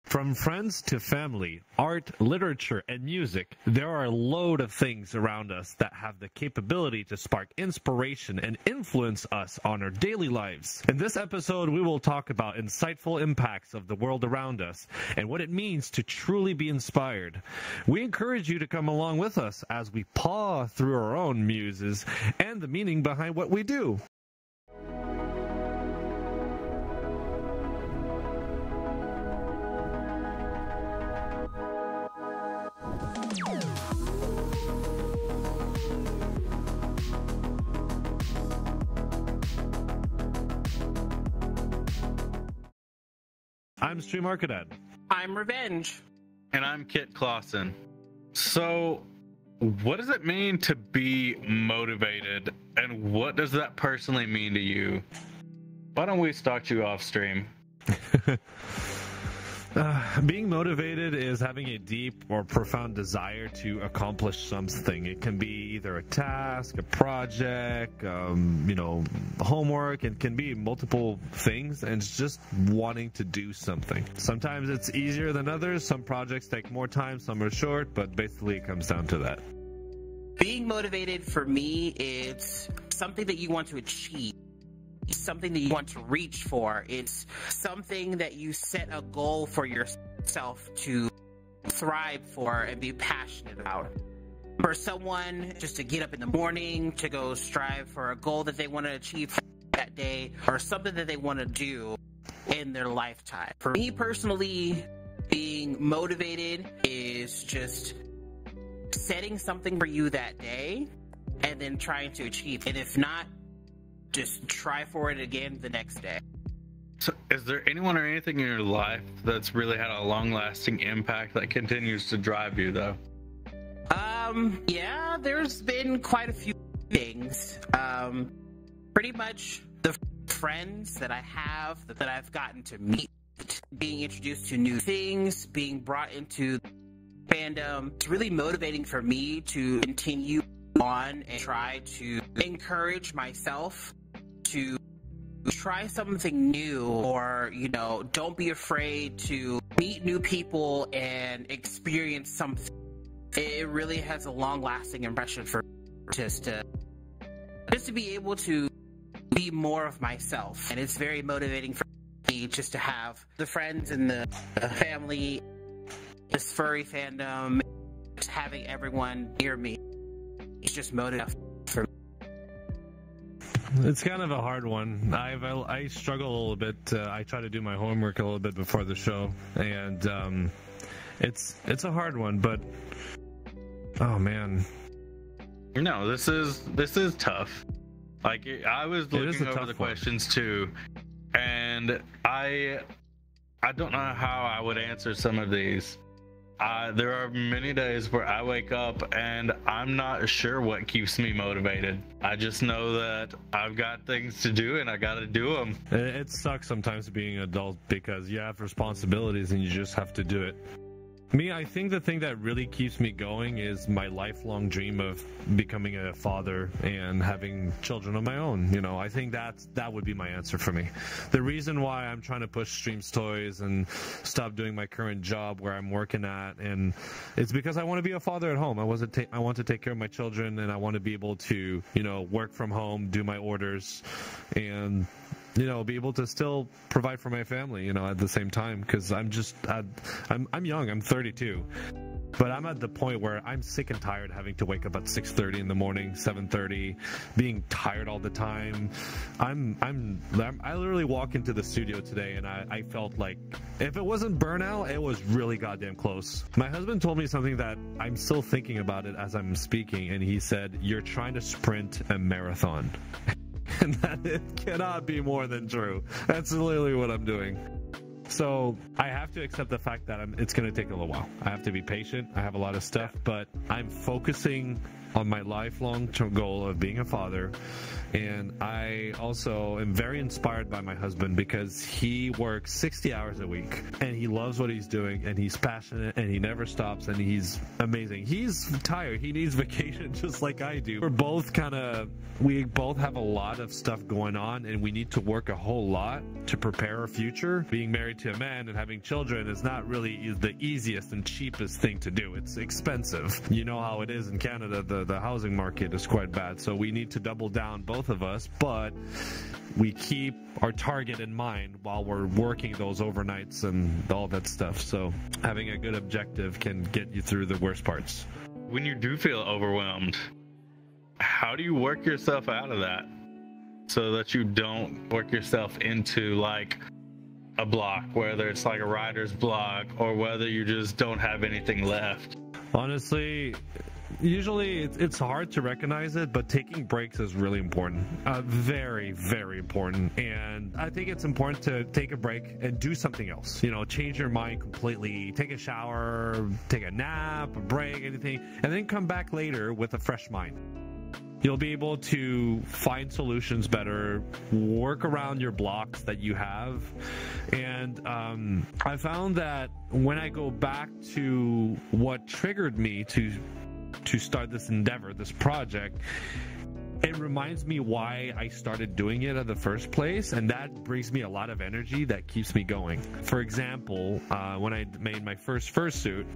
From friends to family, art, literature, and music, there are a load of things around us that have the capability to spark inspiration and influence us on our daily lives. In this episode, we will talk about insightful impacts of the world around us and what it means to truly be inspired. We encourage you to come along with us as we paw through our own muses and the meaning behind what we do. I'm ArcaDad. I'm Revenge. And I'm KitKlawson. So, what does it mean to be motivated, and what does that personally mean to you? Why don't we start you off stream? Being motivated is having a deep or profound desire to accomplish something. It can be either a task, a project, homework. It can be multiple things, and it's just wanting to do something. Sometimes it's easier than others. Some projects take more time, some are short, but basically it comes down to that. Being motivated for me is something that you want to achieve. Something that you want to reach for. It's something that you set a goal for yourself to thrive for and be passionate about. For someone, just to get up in the morning, to go strive for a goal that they want to achieve that day, or something that they want to do in their lifetime. For me personally, being motivated is just setting something for you that day and then trying to achieve it. And if not, just try for it again the next day. So is there anyone or anything in your life that's really had a long-lasting impact that continues to drive you, though? Yeah, there's been quite a few things. Pretty much the friends that I have, that I've gotten to meet, being introduced to new things, being brought into fandom. It's really motivating for me to continue on and try to encourage myself to try something new, or don't be afraid to meet new people and experience something. It really has a long-lasting impression for just to be able to be more of myself, and it's very motivating for me just to have the friends and the family, this furry fandom, just having everyone near me. It's just motivating for me. It's kind of a hard one. I struggle a little bit. I try to do my homework a little bit before the show, and it's a hard one. But oh man, no, this is tough. Like, I was looking over the questions too, and I don't know how I would answer some of these. There are many days where I wake up and I'm not sure what keeps me motivated. I just know that I've got things to do and I gotta do them. It sucks sometimes being an adult because you have responsibilities and you just have to do it. Me, I think the thing that really keeps me going is my lifelong dream of becoming a father and having children of my own. I think that would be my answer for me. The reason why I'm trying to push Streams Toys and stop doing my current job where I'm working at, and it's because I want to be a father at home. I want to take care of my children, and I want to be able to, work from home, do my orders, and be able to still provide for my family, at the same time, because I'm young, I'm 32, but I'm at the point where I'm sick and tired having to wake up at 6:30 in the morning, 7:30, being tired all the time. I literally walk into the studio today and I felt like if it wasn't burnout, it was really goddamn close. My husband told me something that I'm still thinking about it as I'm speaking, and he said, "You're trying to sprint a marathon." And that it cannot be more than true. That's literally what I'm doing. So I have to accept the fact that it's going to take a little while. I have to be patient. I have a lot of stuff, but I'm focusing on my lifelong goal of being a father. And I also am very inspired by my husband because he works 60 hours a week and he loves what he's doing and he's passionate and he never stops and he's amazing. He's tired. He needs vacation just like I do. We both have a lot of stuff going on and we need to work a whole lot to prepare our future. Being married to a man and having children is not really the easiest and cheapest thing to do. It's expensive. You know how it is in Canada. The housing market is quite bad. So we need to double down, both of us, but we keep our target in mind while we're working those overnights and all that stuff. So having a good objective can get you through the worst parts. When you do feel overwhelmed, how do you work yourself out of that so that you don't work yourself into like a block, whether it's like a writer's block or whether you just don't have anything left? Honestly, usually it's hard to recognize it, but taking breaks is really important. Very, very important. And I think it's important to take a break and do something else. You know, change your mind completely, take a shower, take a nap, a break, anything, and then come back later with a fresh mind. You'll be able to find solutions better, work around your blocks that you have. And I found that when I go back to what triggered me to start this endeavor, this project, it reminds me why I started doing it in the first place, and that brings me a lot of energy that keeps me going. For example, when I made my first fursuit,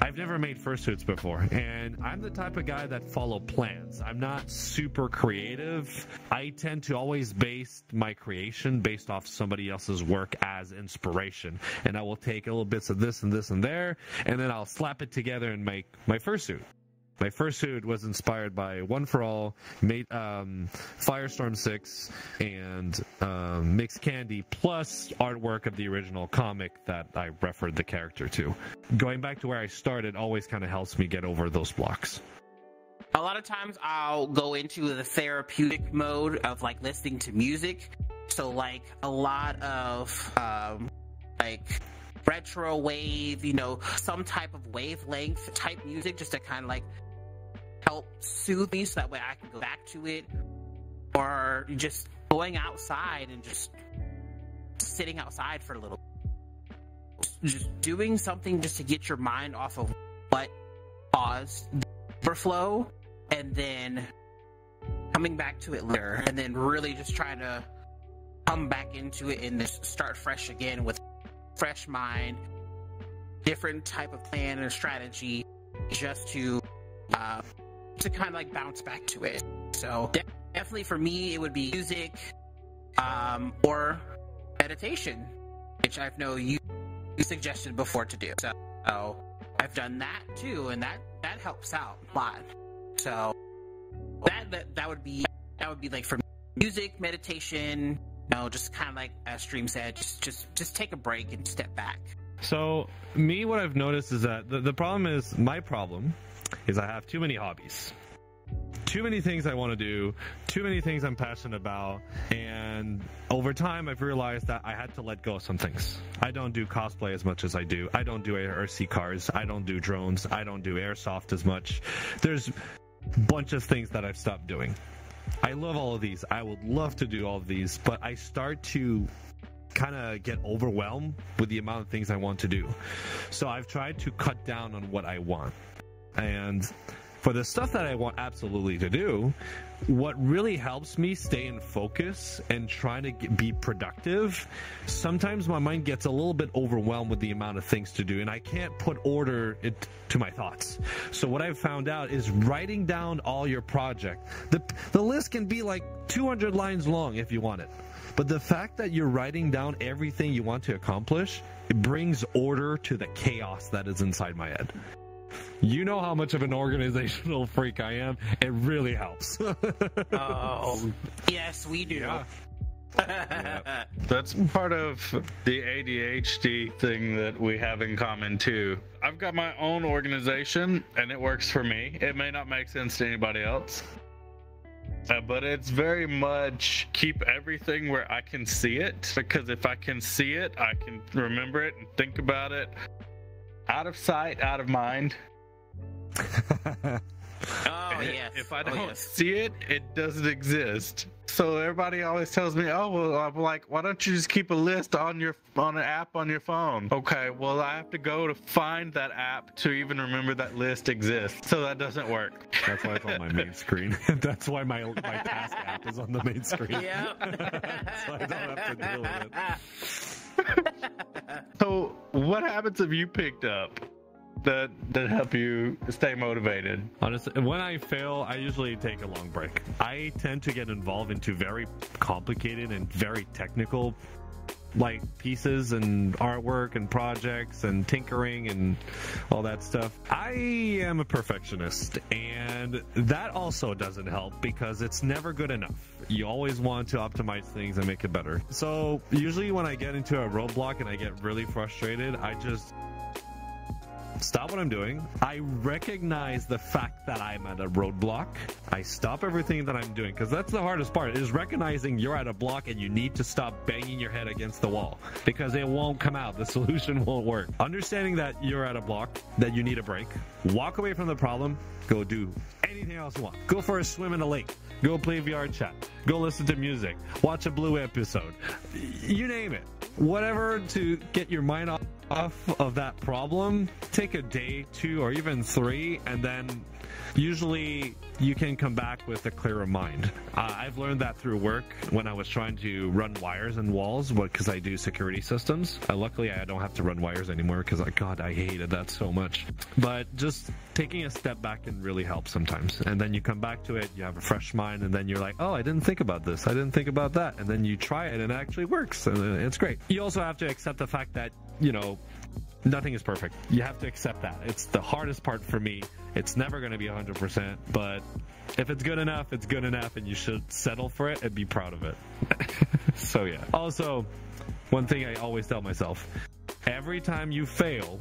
I've never made fursuits before, and I'm the type of guy that follow plans. I'm not super creative. I tend to always base my creation based off somebody else's work as inspiration, and I will take little bits of this and this and there, and then I'll slap it together and make my fursuit. My fursuit was inspired by One for All, Firestorm 6, and Mixed Candy, plus artwork of the original comic that I referred the character to. Going back to where I started always kind of helps me get over those blocks. A lot of times I'll go into the therapeutic mode of like listening to music. So like a lot of like retro wave, you know, some type of wavelength type music, just to kind of like help soothe me so that way I can go back to it. Or just going outside and just sitting outside for a little, just doing something just to get your mind off of what caused the overflow, and then coming back to it later, and then really just trying to come back into it and just start fresh again with fresh mind, different type of plan and strategy, just to kind of like bounce back to it. So definitely for me, it would be music, or meditation, which I know you suggested before to do. So I've done that too, and that helps out a lot. So that would be like for music, meditation. You know, just kind of like as Stream said, just take a break and step back. So me, what I've noticed is that my problem is I have too many hobbies. Too many things I want to do, too many things I'm passionate about, and over time I've realized that I had to let go of some things. I don't do cosplay as much as I do. I don't do RC cars. I don't do drones. I don't do airsoft as much. There's a bunch of things that I've stopped doing. I love all of these. I would love to do all of these, but I start to kind of get overwhelmed with the amount of things I want to do. So I've tried to cut down on what I want. And for the stuff that I want absolutely to do, what really helps me stay in focus and trying to be productive, sometimes my mind gets a little bit overwhelmed with the amount of things to do, and I can't put order to my thoughts. So what I've found out is writing down all your project. The list can be like 200 lines long if you want it. But the fact that you're writing down everything you want to accomplish, it brings order to the chaos that is inside my head. You know how much of an organizational freak I am. It really helps. Oh, yes, we do. Yeah. Yeah. That's part of the ADHD thing that we have in common too. I've got my own organization and it works for me. It may not make sense to anybody else, but it's very much keep everything where I can see it, because if I can see it, I can remember it and think about it. Out of sight, out of mind. Oh, yes. If I don't see it, it doesn't exist. So everybody always tells me, oh, well, I'm like, why don't you just keep a list on an app on your phone? Okay, well, I have to go to find that app to even remember that list exists. So that doesn't work. That's why it's on my main screen. That's why my task app is on the main screen. Yeah. So I don't have to deal with it. So what habits have you picked up that help you stay motivated? Honestly, when I fail, I usually take a long break. I tend to get involved into very complicated and very technical pieces and artwork and projects and tinkering and all that stuff. I am a perfectionist, and that also doesn't help because it's never good enough. You always want to optimize things and make it better. So usually when I get into a roadblock and I get really frustrated, I just stop what I'm doing. I recognize the fact that I'm at a roadblock. I stop everything that I'm doing, because that's the hardest part, is recognizing you're at a block and you need to stop banging your head against the wall, because it won't come out. The solution won't work. Understanding that you're at a block, that you need a break, walk away from the problem, go do anything else you want. Go for a swim in a lake. Go play VRchat. Go listen to music. Watch a Blue episode. You name it. Whatever to get your mind off of that problem. Take a day, 2, or even 3, and then usually you can come back with a clearer mind. I've learned that through work when I was trying to run wires and walls, because I do security systems. Luckily, I don't have to run wires anymore, because God, I hated that so much. But just taking a step back can really help sometimes. And then you come back to it, you have a fresh mind, and then you're like, oh, I didn't think about this, I didn't think about that. And then you try it and it actually works, and it's great. You also have to accept the fact that, nothing is perfect. You have to accept that. It's the hardest part for me. It's never going to be 100%, but if it's good enough, it's good enough, and you should settle for it and be proud of it. So yeah. Also, one thing I always tell myself, every time you fail,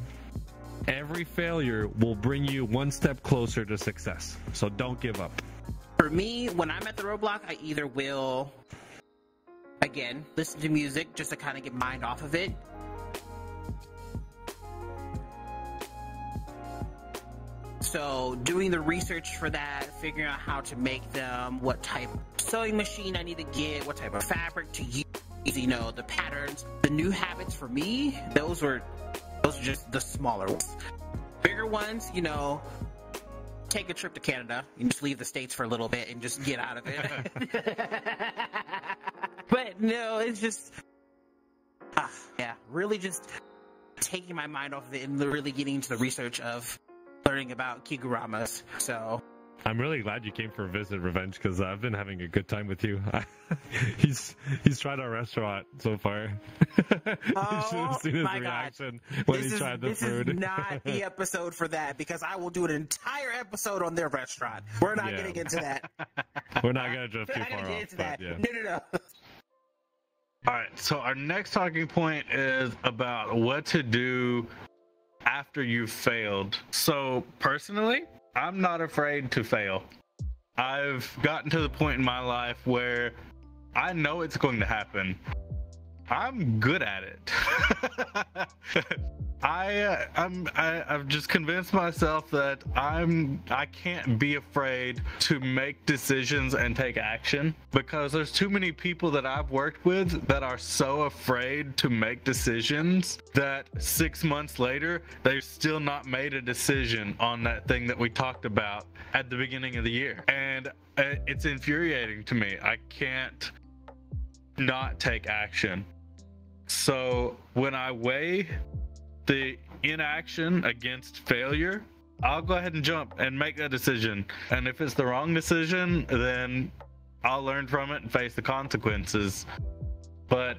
every failure will bring you one step closer to success. So don't give up. For me, when I'm at the roadblock, I either will, again, listen to music just to kind of get mind off of it. So doing the research for that, figuring out how to make them, what type of sewing machine I need to get, what type of fabric to use, the patterns. The new habits for me, those are just the smaller ones. Bigger ones, take a trip to Canada and just leave the States for a little bit and just get out of it. But no, it's just, really just taking my mind off of it and really getting into the research of learning about kiguramas. So I'm really glad you came for a visit, Revenge, because I've been having a good time with you. He's tried our restaurant so far. You should have seen his reaction when he tried the food. This is not the episode for that, because I will do an entire episode on their restaurant. We're not getting into that. We're not going to drift too far off. But yeah. No. All right, so our next talking point is about what to do after you've failed. So personally, I'm not afraid to fail. I've gotten to the point in my life where I know it's going to happen. I'm good at it. I've just convinced myself that I can't be afraid to make decisions and take action, because there's too many people that I've worked with that are so afraid to make decisions that 6 months later they've still not made a decision on that thing that we talked about at the beginning of the year. And it's infuriating to me. I can't not take action. So when I weigh the inaction against failure, I'll go ahead and jump and make that decision. And if it's the wrong decision, then I'll learn from it and face the consequences. But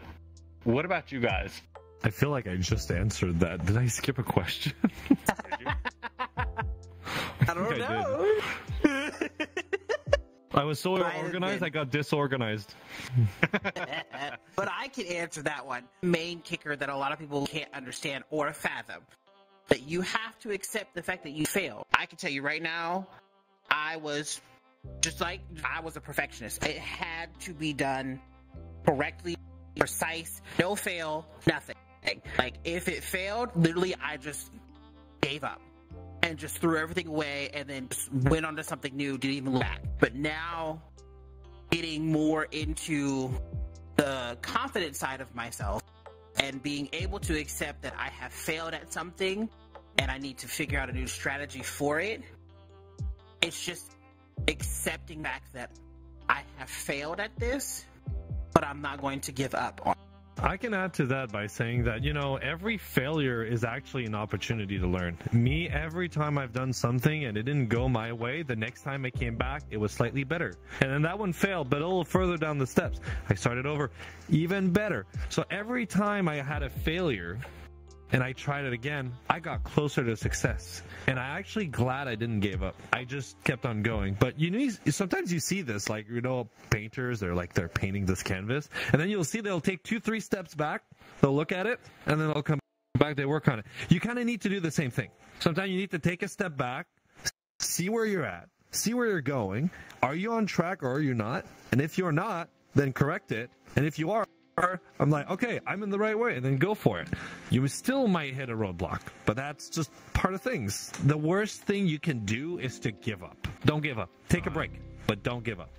what about you guys? I feel like I just answered that. Did I skip a question? I don't know. I was so organized, I got disorganized. But I can answer that one. Main kicker that a lot of people can't understand or fathom, that you have to accept the fact that you fail. I can tell you right now, I was a perfectionist. It had to be done correctly, precise, no fail, nothing. Like, if it failed, literally I just gave up. and just threw everything away and then just went on to something new, didn't even look back. But now, getting more into the confident side of myself and being able to accept that I have failed at something and I need to figure out a new strategy for it, it's just accepting back that I have failed at this, but I'm not going to give up on it. I can add to that by saying that, you know, every failure is actually an opportunity to learn. Me, every time I've done something and it didn't go my way, the next time I came back, it was slightly better. And then that one failed, but a little further down the steps, I started over, even better. So every time I had a failure and I tried it again, I got closer to success. And I'm actually glad I didn't give up. I just kept on going. But you know, sometimes you see this, like, you know, painters, they're painting this canvas, and then you'll see they'll take 2-3 steps back, they'll look at it, and then they'll come back, they work on it. You kind of need to do the same thing. Sometimes you need to take a step back, see where you're at, see where you're going. Are you on track or are you not? And if you're not, then correct it. And if you are, I'm like, okay, I'm in the right way, and then go for it. You still might hit a roadblock, but that's just part of things. The worst thing you can do is to give up. Don't give up. Take a break, but don't give up.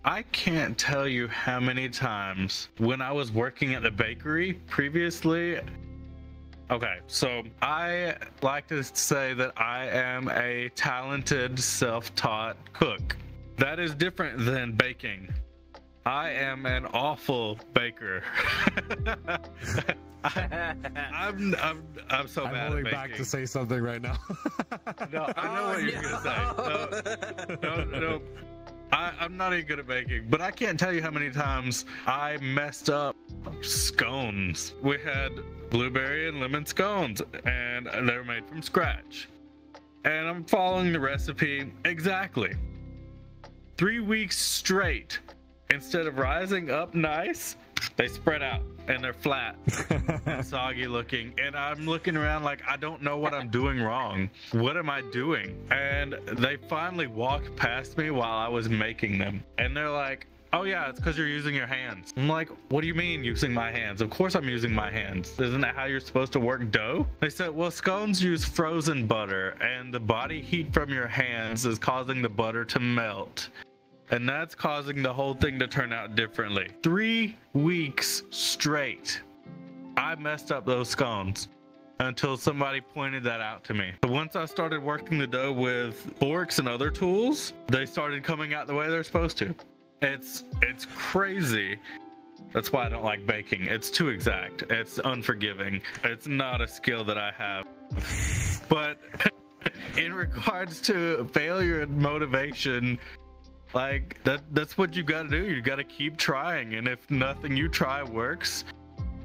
I can't tell you how many times when I was working at the bakery previously. Okay, so I like to say that I am a talented, self-taught cook. That is different than baking. I am an awful baker. I'm so bad at baking. I'm holding back to say something right now. No, I know what you're gonna say. No. I'm not even good at baking, but I can't tell you how many times I messed up scones. We had blueberry and lemon scones, and they were made from scratch. And I'm following the recipe exactly. 3 weeks straight. Instead of rising up nice, they spread out and they're flat and soggy looking. And I'm looking around like, I don't know what I'm doing wrong. What am I doing? And they finally walked past me while I was making them. And they're like, oh yeah, it's because you're using your hands. I'm like, what do you mean using my hands? Of course I'm using my hands. Isn't that how you're supposed to work dough? They said, well, scones use frozen butter and the body heat from your hands is causing the butter to melt. And that's causing the whole thing to turn out differently. 3 weeks straight, I messed up those scones until somebody pointed that out to me. But once I started working the dough with forks and other tools, they started coming out the way they're supposed to. It's crazy. That's why I don't like baking. It's too exact. It's unforgiving. It's not a skill that I have. But in regards to failure and motivation, like that's what you got to do. You got to keep trying, and if nothing you try works,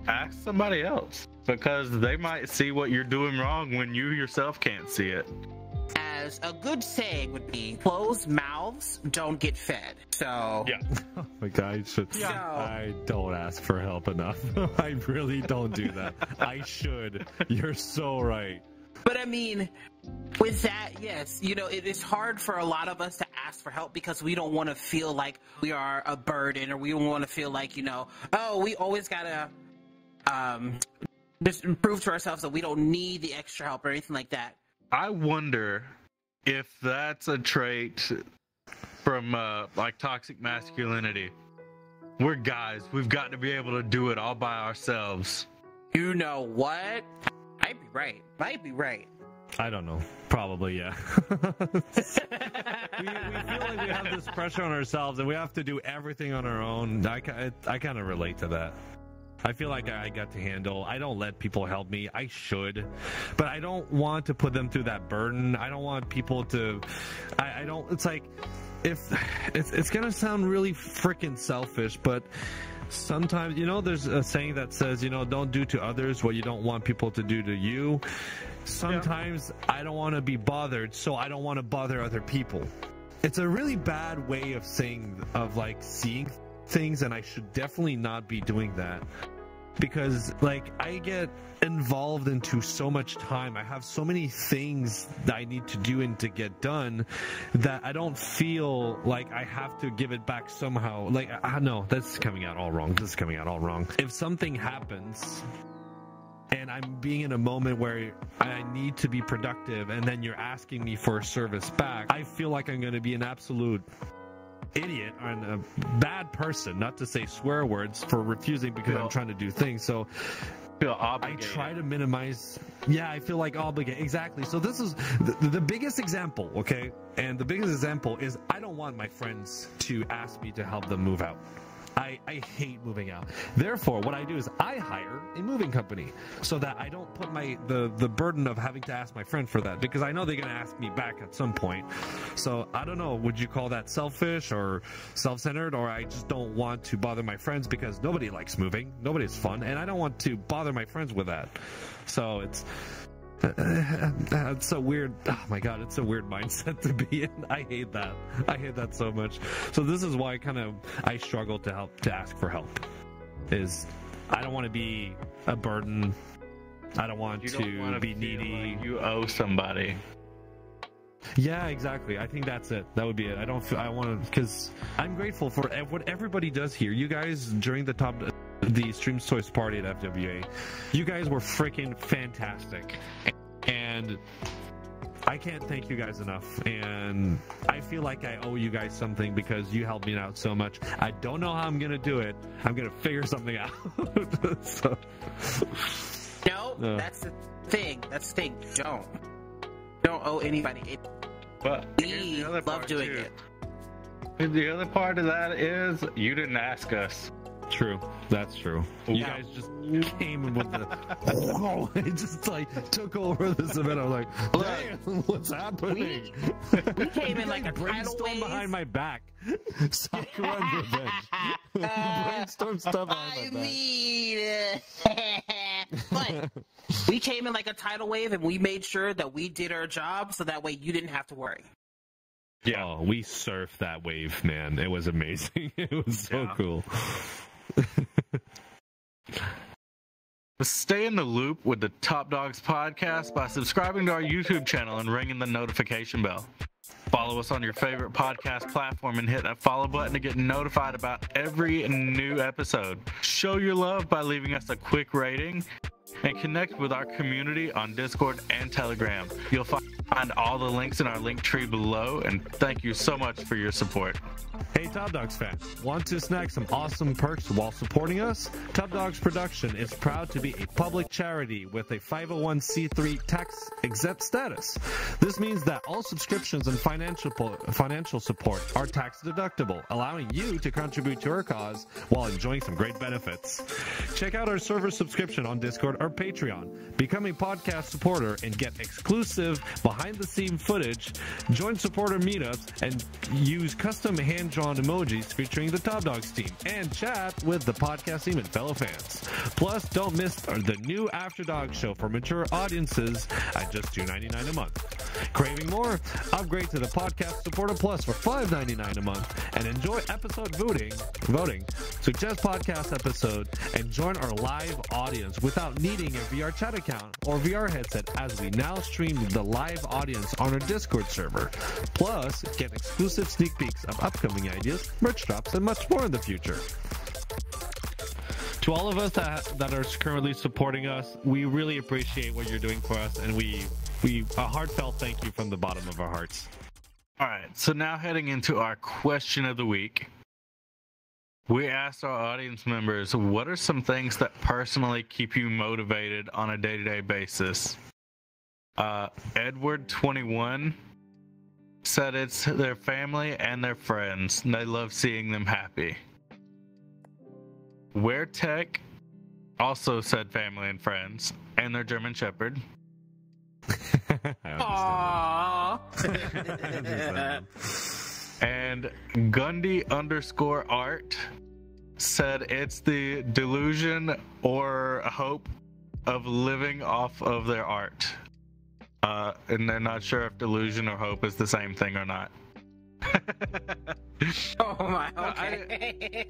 ask somebody else, because they might see what you're doing wrong when you yourself can't see it. As a good saying would be, closed mouths don't get fed. So yeah. Oh my God, I don't ask for help enough. I really don't do that. I should. You're so right. But I mean, with that, yes, you know, it is hard for a lot of us to ask for help because we don't want to feel like we are a burden, or we don't want to feel like, you know, oh, we always gotta just prove to ourselves that we don't need the extra help or anything like that. I wonder if that's a trait from like toxic masculinity. We're guys. We've got to be able to do it all by ourselves. You know what? Might be right. I don't know. Probably, yeah. we feel like we have this pressure on ourselves and we have to do everything on our own. I kind of relate to that. I feel like I got to handle. I don't let people help me. I should, but I don't want to put them through that burden. I don't want people to. I don't. It's like, if it's gonna sound really freaking selfish, but sometimes, you know, there's a saying that says, you know, don't do to others what you don't want people to do to you. Sometimes I don't want to be bothered, so I don't want to bother other people. It's a really bad way of saying, of like seeing things, and I should definitely not be doing that, because like I get involved into so much time. I have so many things that I need to do and to get done that I don't feel like I have to give it back somehow. Like, I know that's coming out all wrong. This is coming out all wrong. If something happens and I'm being in a moment where I need to be productive, and then you're asking me for a service back, I feel like I'm going to be an absolute idiot and a bad person, not to say swear words, for refusing because I'm trying to do things. So I try to minimize. Yeah, I feel like obligated. Exactly. So this is the biggest example, okay? And the biggest example is I don't want my friends to ask me to help them move out. I hate moving out. Therefore, what I do is I hire a moving company so that I don't put the burden of having to ask my friend for that, because I know they're going to ask me back at some point. So I don't know, would you call that selfish or self-centered, or I just don't want to bother my friends because nobody likes moving. Nobody's fun, and I don't want to bother my friends with that. So it's so weird. Oh my god, it's a weird mindset to be in. I hate that so much. So this is why I struggle to ask for help. Is I don't want to be a burden. I don't want to be needy. Like you owe somebody. Yeah, exactly. I think that's it. That would be it. I want to, because I'm grateful for what everybody does here. You guys during the Streams Toys party at FWA, you guys were freaking fantastic, and I can't thank you guys enough. And I feel like I owe you guys something because you helped me out so much. I don't know how I'm gonna do it. I'm gonna figure something out. So, no, that's the thing. Don't owe anybody. But we love doing it. The other part of that is you didn't ask us. True, that's true. You guys just came in with it just like took over this event. I was like, damn, what's happening? We came in like a brainstorm behind my back. Sakura and revenge. Brainstorm stuff behind my back. But we came in like a tidal wave, and we made sure that we did our job, so that way you didn't have to worry. Yeah, we surfed that wave, man. It was amazing. It was so cool. Stay in the loop with the Top Dogs podcast by subscribing to our YouTube channel and ringing the notification bell. Follow us on your favorite podcast platform and hit that follow button to get notified about every new episode. Show your love by leaving us a quick rating and connect with our community on Discord and Telegram. You'll find all the links in our link tree below, and thank you so much for your support. Hey Top Dogs fans, want to snag some awesome perks while supporting us? Top Dogs Production is proud to be a public charity with a 501c3 tax exempt status. This means that all subscriptions and financial support are tax deductible, allowing you to contribute to our cause while enjoying some great benefits. Check out our server subscription on Discord or Patreon. Become a podcast supporter and get exclusive behind-the-scenes footage, join supporter meetups, and use custom hand-drawn emojis featuring the Top Dogs team, and chat with the podcast team and fellow fans. Plus, don't miss the new After Dog show for mature audiences at just $2.99 a month. Craving more? Upgrade to the Podcast Supporter Plus for $5.99 a month and enjoy episode voting, suggest podcast episode, and join our live audience without needing a VRchat account or VR headset, as we now stream the live audience on our Discord server. Plus, get exclusive sneak peeks of upcoming ideas, merch drops, and much more in the future. To all of us that are currently supporting us, we really appreciate what you're doing for us, and we a heartfelt thank you from the bottom of our hearts. All right, so now heading into our question of the week. We asked our audience members, what are some things that personally keep you motivated on a day-to-day basis? Edward21 said it's their family and their friends, and they love seeing them happy. WearTech also said family and friends, and their German Shepherd. Aww. And Gundy_art said it's the delusion or hope of living off of their art. And they're not sure if delusion or hope is the same thing or not. Oh my, okay.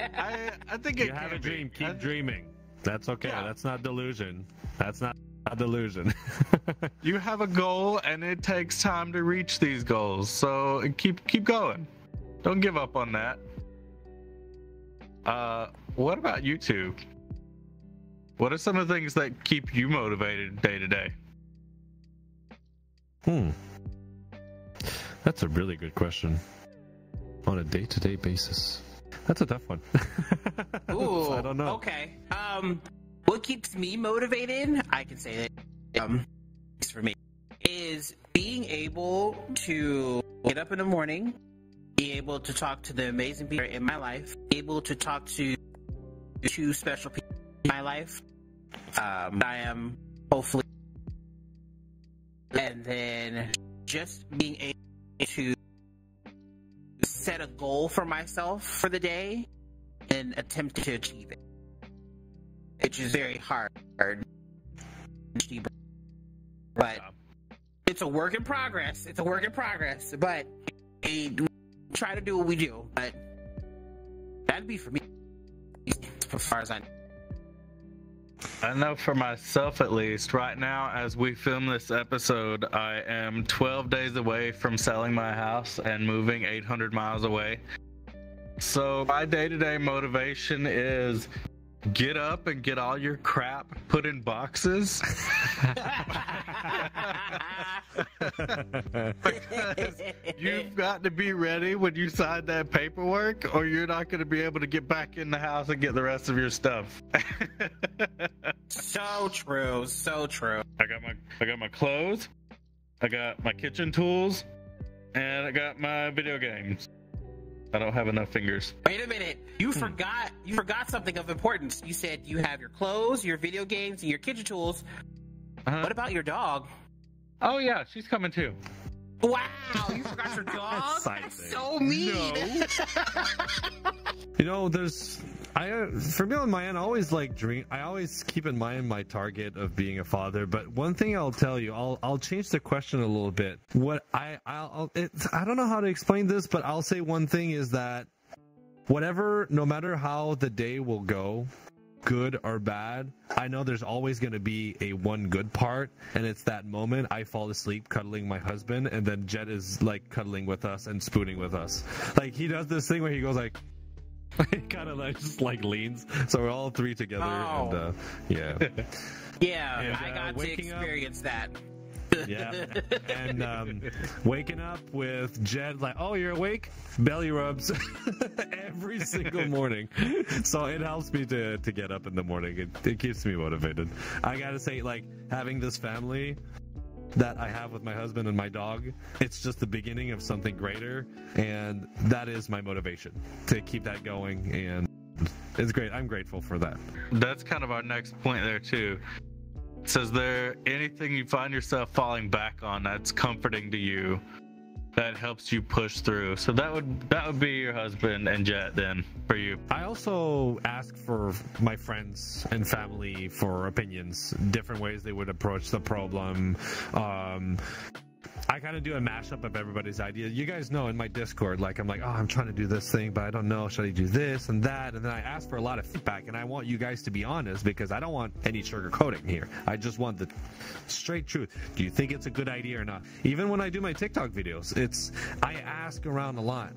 I think you have a dream, keep dreaming. That's okay. Yeah. That's not delusion. That's not a delusion. You have a goal, and it takes time to reach these goals. So keep going. Don't give up on that. What about YouTube? What are some of the things that keep you motivated day to day? That's a really good question. On a day-to-day basis. That's a tough one. Ooh, I don't know. Okay. What keeps me motivated, I can say that, for me, is being able to get up in the morning, be able to talk to the amazing people in my life, able to talk to two special people in my life. I am hopefully, and then just being able to set a goal for myself for the day and attempt to achieve it, which is very hard. But it's a work in progress. It's a work in progress. But we try to do what we do. But that'd be for me, as far as I know. I know for myself, at least, right now, as we film this episode, I am 12 days away from selling my house and moving 800 miles away. So my day-to-day motivation is get up and get all your crap put in boxes. Because you've got to be ready when you sign that paperwork, or you're not going to be able to get back in the house and get the rest of your stuff. So true, so true. I got my clothes, I got my kitchen tools, and I got my video games. I don't have enough fingers. Wait a minute. You forgot something of importance. You said you have your clothes, your video games, and your kitchen tools. What about your dog? Oh yeah, she's coming too. Wow, you forgot your dog? That's so mean. No. You know, for me on my end, I always I always keep in mind my target of being a father. But one thing I'll tell you, I'll change the question a little bit. What I don't know how to explain this, but I'll say one thing is that no matter how the day will go, good or bad, I know there's always going to be one good part, and it's that moment I fall asleep cuddling my husband, and then Jet is like cuddling with us and spooning with us. Like, he does this thing where he goes like, he kind of like just like leans, so we're all three together. And yeah. Yeah, and, I got to experience that. Yeah. And waking up with Jed like, oh, you're awake? Belly rubs every single morning. So it helps me to get up in the morning. It keeps me motivated. I gotta say, like, having this family that I have with my husband and my dog, it's just the beginning of something greater, and that is my motivation to keep that going, and it's great. I'm grateful for that. That's kind of our next point there too. So is there anything you find yourself falling back on that's comforting to you, that helps you push through? So that would be your husband and Jet then for you. I also ask for my friends and family for opinions, different ways they would approach the problem. I kind of do a mashup of everybody's ideas. You guys know in my Discord, like, I'm like, oh, I'm trying to do this thing, but I don't know. Should I do this and that? And then I ask for a lot of feedback, and I want you guys to be honest, because I don't want any sugarcoating here. I just want the straight truth. Do you think it's a good idea or not? Even when I do my TikTok videos, I ask around a lot.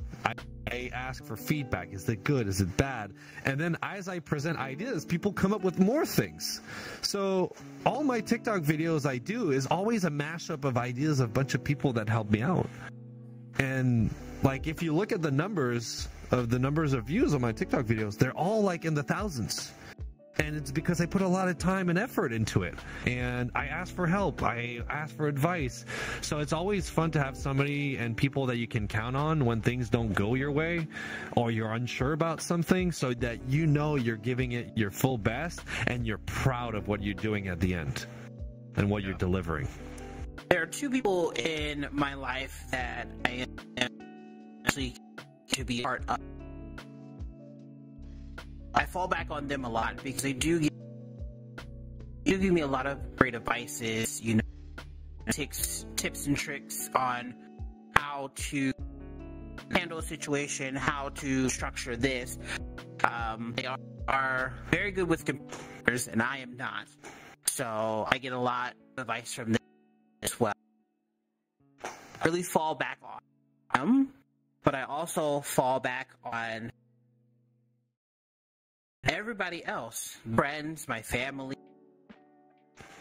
I ask for feedback. Is it good? Is it bad? And then as I present ideas, people come up with more things. So all my TikTok videos I do is always a mashup of ideas of a bunch of people that help me out. And like, if you look at the numbers of views on my TikTok videos, they're all like in the thousands. And it's because I put a lot of time and effort into it. And I ask for help. I ask for advice. So it's always fun to have somebody and people that you can count on when things don't go your way, or you're unsure about something, so that you know you're giving it your full best and you're proud of what you're doing at the end and what you're delivering. There are two people in my life that I am actually to be part of. I fall back on them a lot because they do give me a lot of great advices, tips and tricks on how to handle a situation, how to structure this. They are very good with computers, and I am not. So I get a lot of advice from them as well. I really fall back on them, but I also fall back on everybody else, friends, my family,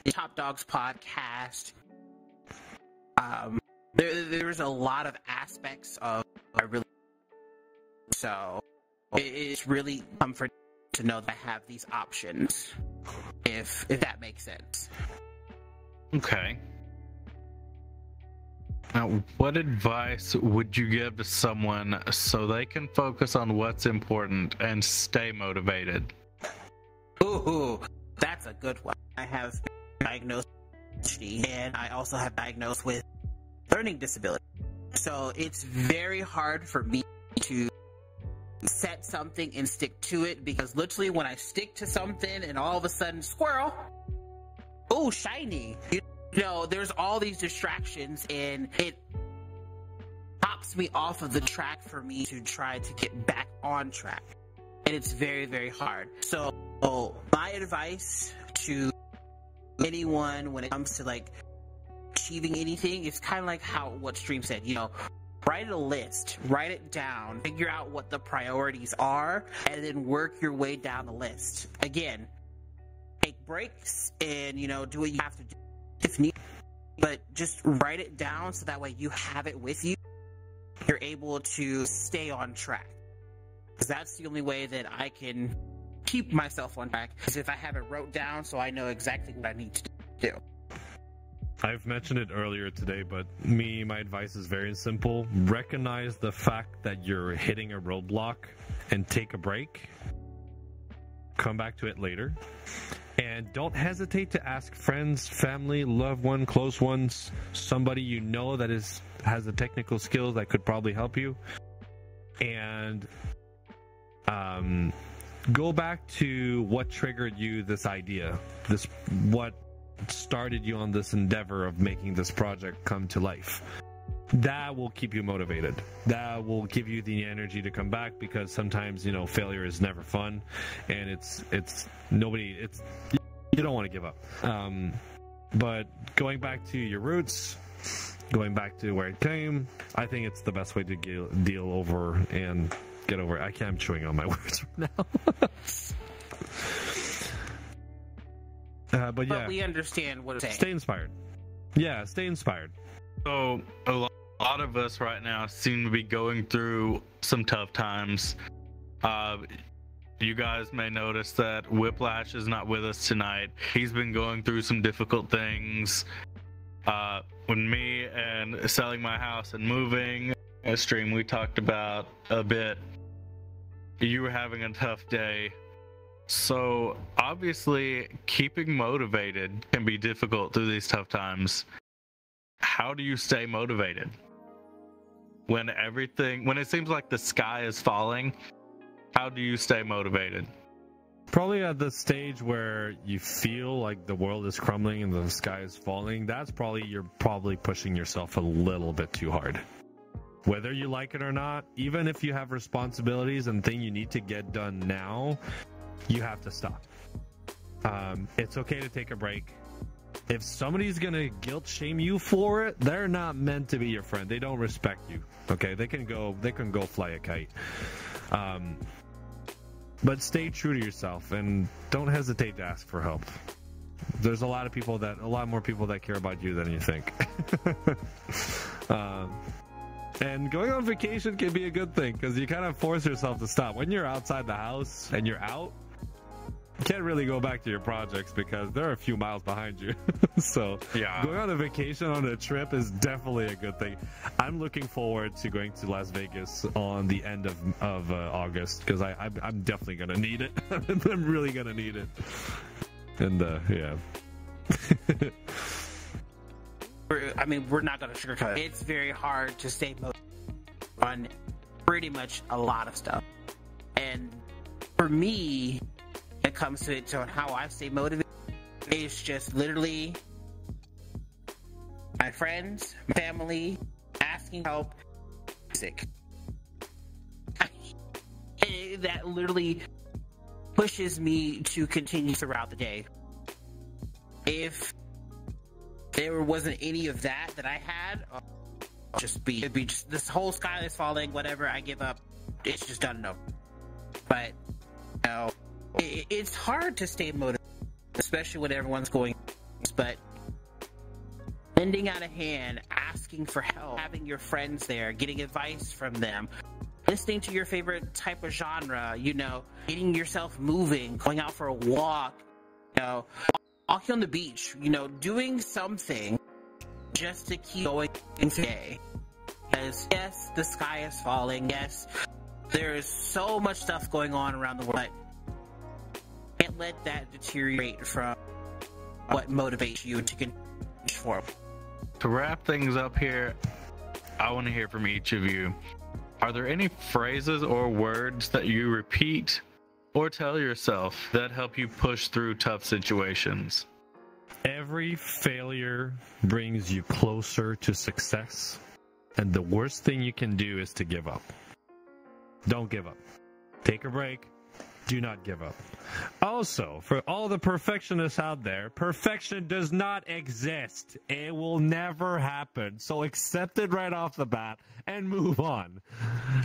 Top Dogs podcast. There's a lot of aspects of I really, so it's really comforting to know that I have these options, if that makes sense. Okay. Now, what advice would you give to someone so they can focus on what's important and stay motivated? Ooh, that's a good one. I have diagnosed ADHD, and I also have diagnosed with learning disability. So it's very hard for me to set something and stick to it, because literally when I stick to something and all of a sudden, squirrel, oh, shiny. You know, there's all these distractions, and it pops me off of the track for me to try to get back on track. And it's very, very hard. So my advice to anyone when it comes to like achieving anything, it's kind of like what Stream said, you know, write a list, write it down, figure out what the priorities are, and then work your way down the list. Again, take breaks and, you know, do what you have to do if need, but just write it down so that way you have it with you. You're able to stay on track, because that's the only way that I can keep myself on track, is if I have it wrote down so I know exactly what I need to do. I've mentioned it earlier today, but my advice is very simple. Recognize the fact that you're hitting a roadblock and take a break. Come back to it later. And don't hesitate to ask friends, family, loved one, close ones, somebody you know that has the technical skills that could probably help you. And go back to what triggered you this idea, what started you on this endeavor of making this project come to life. That will keep you motivated. That will give you the energy to come back, because sometimes, you know, failure is never fun, and you don't want to give up. But going back to your roots, going back to where it came, I think it's the best way to deal over and get over it. I'm chewing on my words right now. But yeah, we understand what it's saying. Stay inspired. Yeah, stay inspired. So a lot of us right now seem to be going through some tough times. You guys may notice that Whiplash is not with us tonight. He's been going through some difficult things. When me and selling my house and moving, a stream we talked about a bit, you were having a tough day. So obviously keeping motivated can be difficult through these tough times. How do you stay motivated when it seems like the sky is falling? How do you stay motivated? Probably at the stage where you feel like the world is crumbling and the sky is falling, you're probably pushing yourself a little bit too hard. Whether you like it or not, even if you have responsibilities and things you need to get done now, you have to stop. It's okay to take a break. If somebody's gonna guilt shame you for it, they're not meant to be your friend. They don't respect you. Okay, they can go fly a kite. But stay true to yourself and don't hesitate to ask for help. There's a lot more people that care about you than you think. And going on vacation can be a good thing, because you kind of force yourself to stop. When you're outside the house and you're out, you can't really go back to your projects because they're a few miles behind you. So yeah, going on a vacation on a trip is definitely a good thing. I'm looking forward to going to Las Vegas on the end of August, because I'm definitely gonna need it. I'm really gonna need it. And yeah. We're not gonna sugarcoat it. It's very hard to stay motivated on pretty much a lot of stuff. And for me, when it comes to how I stay motivated, it's just literally my friends, my family, asking help, music. That literally pushes me to continue throughout the day. If there wasn't any of that I had, it'd be just this whole sky is falling, whatever, I give up. It's just done. No. But, you know, it's hard to stay motivated, especially when everyone's going, but lending out a hand, asking for help, having your friends there, getting advice from them, listening to your favorite type of genre, you know, getting yourself moving, going out for a walk, you know, walking on the beach, you know, doing something just to keep going today. Because yes, the sky is falling. Yes, there is so much stuff going on around the world. Can't let that deteriorate from what motivates you to continue forward. To wrap things up here, I want to hear from each of you. Are there any phrases or words that you repeat or tell yourself that help you push through tough situations? Every failure brings you closer to success, and the worst thing you can do is to give up. Don't give up. Take a break. Do not give up. Also, for all the perfectionists out there, perfection does not exist. It will never happen. So accept it right off the bat and move on.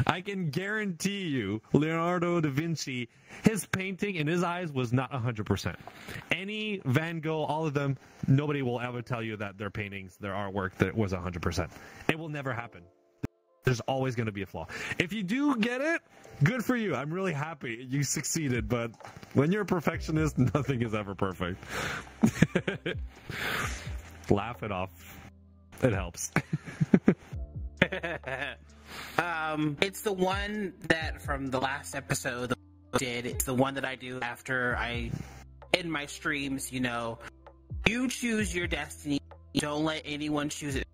I can guarantee you, Leonardo da Vinci, his painting in his eyes was not 100%. Any Van Gogh, all of them, nobody will ever tell you that their paintings, their artwork, that it was 100%. It will never happen. There's always going to be a flaw. If you do get it, good for you. I'm really happy you succeeded. But when you're a perfectionist, nothing is ever perfect. Laugh it off. It helps. It's the one that from the last episode that I did. It's the one that I do after I end my streams. You know, you choose your destiny. Don't let anyone choose it.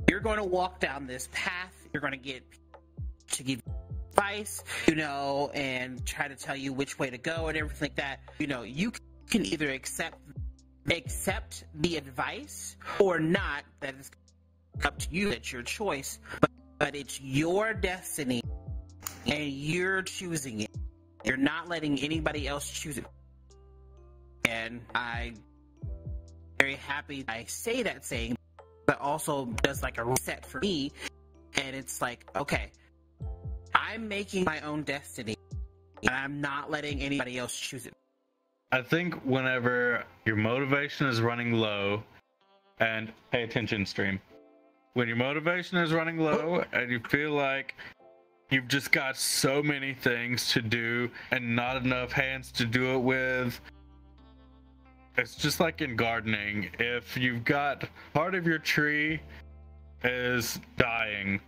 You're going to walk down this path. You're going to get to give advice, you know, and try to tell you which way to go and everything like that. You know, you can either accept the advice or not. That is up to you. It's your choice. But it's your destiny, and you're choosing it. You're not letting anybody else choose it. And I'm very happy I say that saying, but also does like a reset for me. And it's like, okay, I'm making my own destiny, and I'm not letting anybody else choose it. I think whenever your motivation is running low, and pay attention, stream. When your motivation is running low and you feel like you've just got so many things to do and not enough hands to do it with, it's just like in gardening. If you've got part of your tree is dying,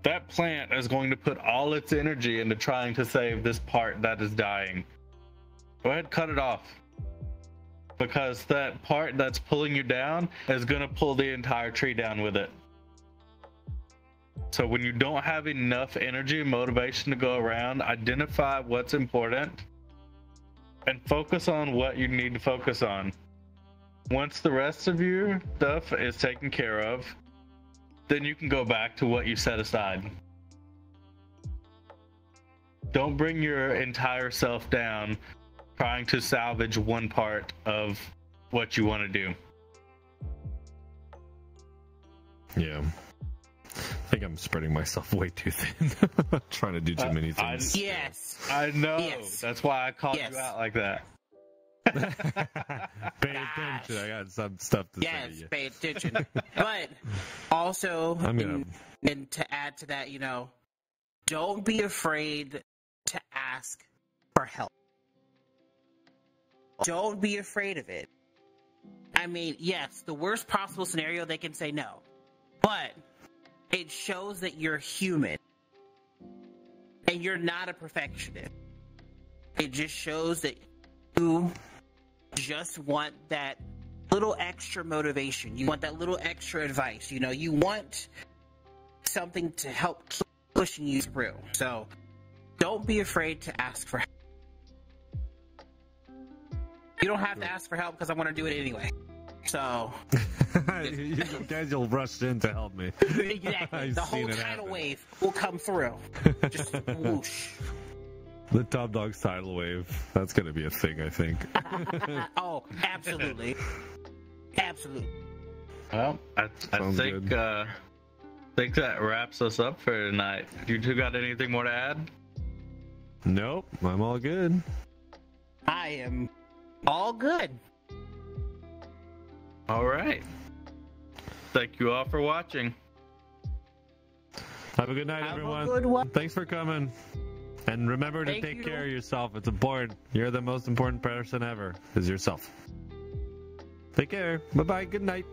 that plant is going to put all its energy into trying to save this part that is dying. Go ahead, cut it off. Because that part that's pulling you down is going to pull the entire tree down with it. So when you don't have enough energy and motivation to go around, identify what's important and focus on what you need to focus on. Once the rest of your stuff is taken care of, then you can go back to what you set aside. Don't bring your entire self down trying to salvage one part of what you want to do. Yeah. I think I'm spreading myself way too thin. Trying to do too many things. Yes. I know. Yes. That's why I called you out like that. Pay attention. I got some stuff to say. Yes, pay attention. But also, and to add to that, you know, don't be afraid to ask for help. Don't be afraid of it. I mean, yes, the worst possible scenario, they can say no. But it shows that you're human. And you're not a perfectionist. It just shows that you just want that little extra motivation. You want that little extra advice. You know, you want something to help keep pushing you through. So don't be afraid to ask for help. You don't have to ask for help because I want to do it anyway. So you guys, you'll rush in to help me. Exactly. The whole tidal wave will come through. Just whoosh. The top dog's tidal wave. That's going to be a thing, I think. Oh, absolutely. Absolutely. Well, I think that wraps us up for tonight. You two got anything more to add? Nope, I'm all good. I am all good. All right. Thank you all for watching. Have a good night, Have everyone. a good one. Thanks for coming. And remember to take care of yourself. It's important. You're the most important person ever, is yourself. Take care. Bye-bye. Good night.